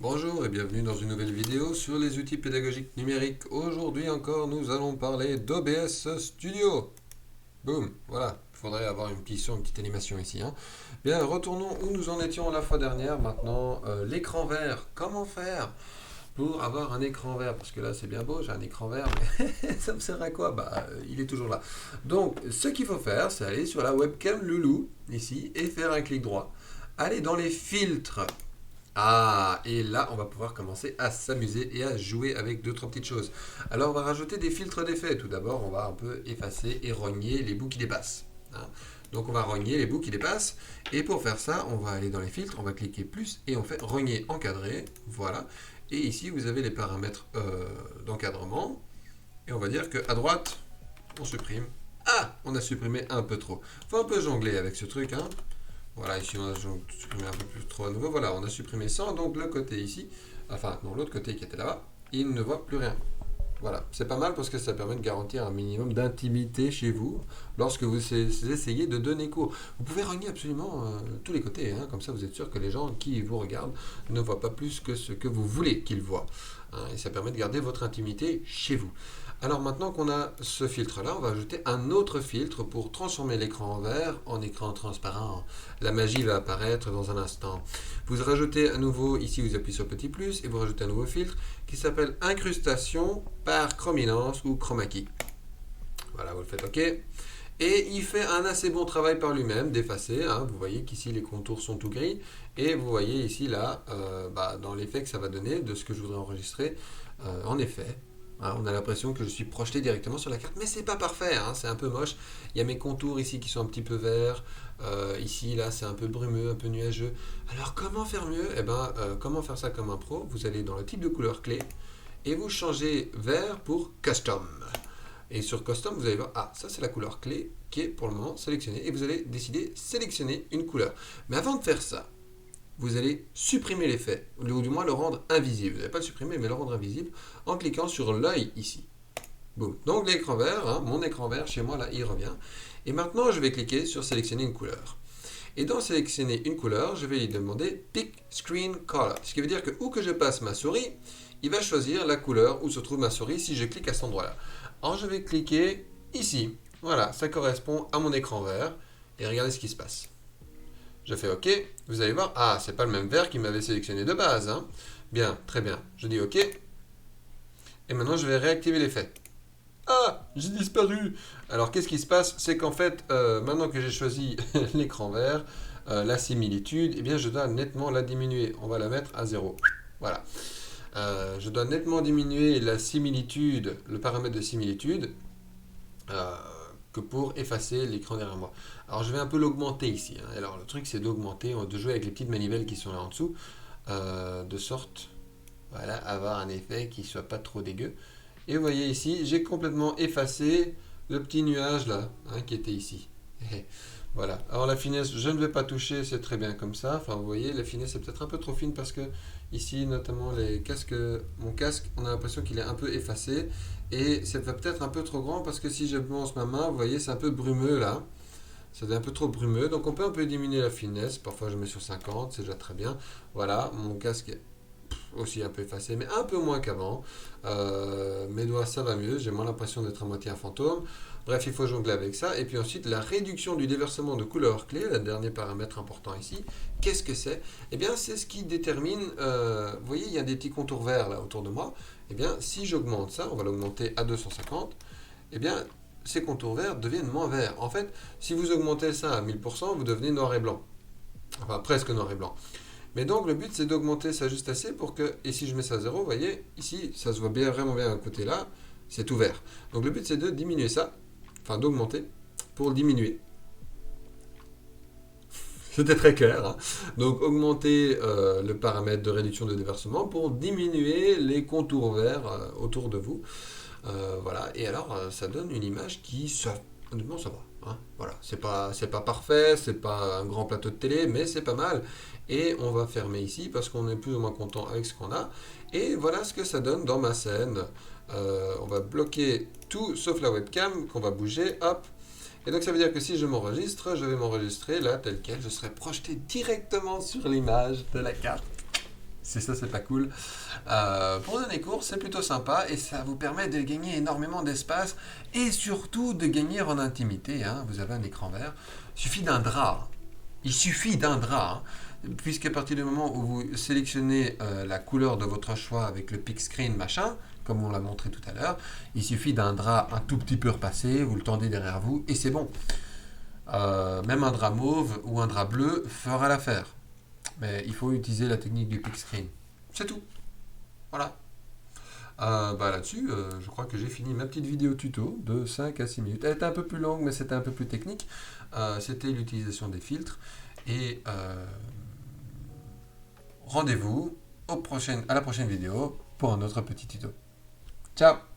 Bonjour et bienvenue dans une nouvelle vidéo sur les outils pédagogiques numériques. Aujourd'hui encore, nous allons parler d'OBS Studio. Boum, voilà, il faudrait avoir une petite animation ici. Bien, retournons où nous en étions la fois dernière. Maintenant, l'écran vert. Comment faire pour avoir un écran vert? Parce que là, c'est bien beau, j'ai un écran vert, mais ça me sert à quoi? Il est toujours là. Donc, ce qu'il faut faire, c'est aller sur la webcam Loulou, ici, et faire un clic droit. Aller dans les filtres. Ah, et là, on va pouvoir commencer à s'amuser et à jouer avec deux, trois petites choses. Alors, on va rajouter des filtres d'effet. Tout d'abord, on va un peu effacer et rogner les bouts qui dépassent. Donc, on va rogner les bouts qui dépassent. Et pour faire ça, on va aller dans les filtres, on va cliquer plus et on fait rogner encadré. Voilà. Et ici, vous avez les paramètres d'encadrement. Et on va dire qu'à droite, on supprime. Ah, on a supprimé un peu trop. Faut un peu jongler avec ce truc, Voilà, ici on a supprimé un peu plus trop à nouveau. Voilà, on a supprimé ça. Donc le côté ici, enfin non, l'autre côté qui était là-bas, il ne voit plus rien. Voilà, c'est pas mal parce que ça permet de garantir un minimum d'intimité chez vous lorsque vous essayez de donner cours. Vous pouvez rogner absolument tous les côtés, comme ça vous êtes sûr que les gens qui vous regardent ne voient pas plus que ce que vous voulez qu'ils voient. Et ça permet de garder votre intimité chez vous. Alors maintenant qu'on a ce filtre-là, on va ajouter un autre filtre pour transformer l'écran en vert en écran transparent. La magie va apparaître dans un instant. Vous rajoutez à nouveau, ici vous appuyez sur petit plus et vous rajoutez un nouveau filtre qui s'appelle incrustation par chrominance ou chroma key. Voilà, vous le faites OK. Et il fait un assez bon travail par lui-même d'effacer. Vous voyez qu'ici les contours sont tout gris. Et vous voyez ici, là, dans l'effet que ça va donner de ce que je voudrais enregistrer, en effet, on a l'impression que je suis projeté directement sur la carte, mais c'est pas parfait, c'est un peu moche. Il y a mes contours ici qui sont un petit peu verts, ici, là, c'est un peu brumeux, un peu nuageux. Alors, comment faire mieux? Comment faire ça comme un pro? Vous allez dans le type de couleur clé et vous changez vert pour Custom. Et sur Custom, vous allez voir, ça c'est la couleur clé qui est pour le moment sélectionnée. Et vous allez décider de sélectionner une couleur. Mais avant de faire ça, vous allez supprimer l'effet, ou du moins le rendre invisible. Vous n'allez pas le supprimer, mais le rendre invisible en cliquant sur l'œil ici. Boum. Donc l'écran vert, mon écran vert chez moi, là, il revient. Et maintenant, je vais cliquer sur sélectionner une couleur. Et dans sélectionner une couleur, je vais lui demander Pick Screen Color. Ce qui veut dire que où que je passe ma souris, il va choisir la couleur où se trouve ma souris si je clique à cet endroit-là. Alors je vais cliquer ici. Voilà, ça correspond à mon écran vert. Et regardez ce qui se passe. Je fais OK. Vous allez voir, c'est pas le même vert qu'il m'avait sélectionné de base. Bien, très bien. Je dis OK. Et maintenant, je vais réactiver l'effet. J'ai disparu. Alors, qu'est-ce qui se passe? C'est qu'en fait, maintenant que j'ai choisi l'écran vert, la similitude, je dois nettement la diminuer. On va la mettre à 0. Voilà. Je dois nettement diminuer la similitude, le paramètre de similitude, que pour effacer l'écran derrière moi. Alors je vais un peu l'augmenter ici. Alors le truc c'est d'augmenter, de jouer avec les petites manivelles qui sont là en dessous, de sorte, voilà, avoir un effet qui soit pas trop dégueu. Et vous voyez ici, j'ai complètement effacé le petit nuage là, qui était ici. Voilà. Alors la finesse, je ne vais pas toucher, c'est très bien comme ça. Enfin, vous voyez, la finesse est peut-être un peu trop fine parce que ici, notamment les casques, mon casque, on a l'impression qu'il est un peu effacé. Et ça va peut-être un peu trop grand parce que si je balance ma main, vous voyez, c'est un peu brumeux là. Ça devient un peu trop brumeux. Donc on peut un peu diminuer la finesse. Parfois je mets sur 50, c'est déjà très bien. Voilà, mon casque est aussi un peu effacé, mais un peu moins qu'avant. Mes doigts, ça va mieux. J'ai moins l'impression d'être à moitié un fantôme. Bref, il faut jongler avec ça. Et puis ensuite, la réduction du déversement de couleur clé, le dernier paramètre important ici. Qu'est-ce que c'est? C'est ce qui détermine... vous voyez, il y a des petits contours verts là autour de moi. Si j'augmente ça, on va l'augmenter à 250, ces contours verts deviennent moins verts. En fait, si vous augmentez ça à 1000%, vous devenez noir et blanc. Enfin, presque noir et blanc. Mais donc, le but, c'est d'augmenter ça juste assez pour que... Et si je mets ça à 0, vous voyez, ici, ça se voit bien, vraiment bien à côté là, c'est tout vert. Donc, le but, c'est de diminuer ça, enfin d'augmenter, pour le diminuer. C'était très clair. Donc, augmenter le paramètre de réduction de déversement pour diminuer les contours verts autour de vous. Voilà. Et alors, ça donne une image qui, honnêtement, ça va. Voilà. C'est pas parfait, c'est pas un grand plateau de télé, mais c'est pas mal. Et on va fermer ici parce qu'on est plus ou moins content avec ce qu'on a. Et voilà ce que ça donne dans ma scène. On va bloquer tout sauf la webcam qu'on va bouger. Hop. Et donc ça veut dire que si je m'enregistre, je vais m'enregistrer là tel quel. Je serai projeté directement sur l'image de la carte. C'est ça, c'est pas cool. Pour donner cours, c'est plutôt sympa et ça vous permet de gagner énormément d'espace et surtout de gagner en intimité, hein. Vous avez un écran vert. Il suffit d'un drap. Il suffit d'un drap, hein. Puisqu'à partir du moment où vous sélectionnez la couleur de votre choix avec le pick screen machin, comme on l'a montré tout à l'heure, il suffit d'un drap un tout petit peu repassé, vous le tendez derrière vous et c'est bon. Même un drap mauve ou un drap bleu fera l'affaire. Mais il faut utiliser la technique du pick screen. C'est tout. Voilà. Là-dessus, je crois que j'ai fini ma petite vidéo tuto de 5 à 6 minutes. Elle était un peu plus longue, mais c'était un peu plus technique. C'était l'utilisation des filtres. Et rendez-vous à la prochaine vidéo pour un autre petit tuto. Ciao!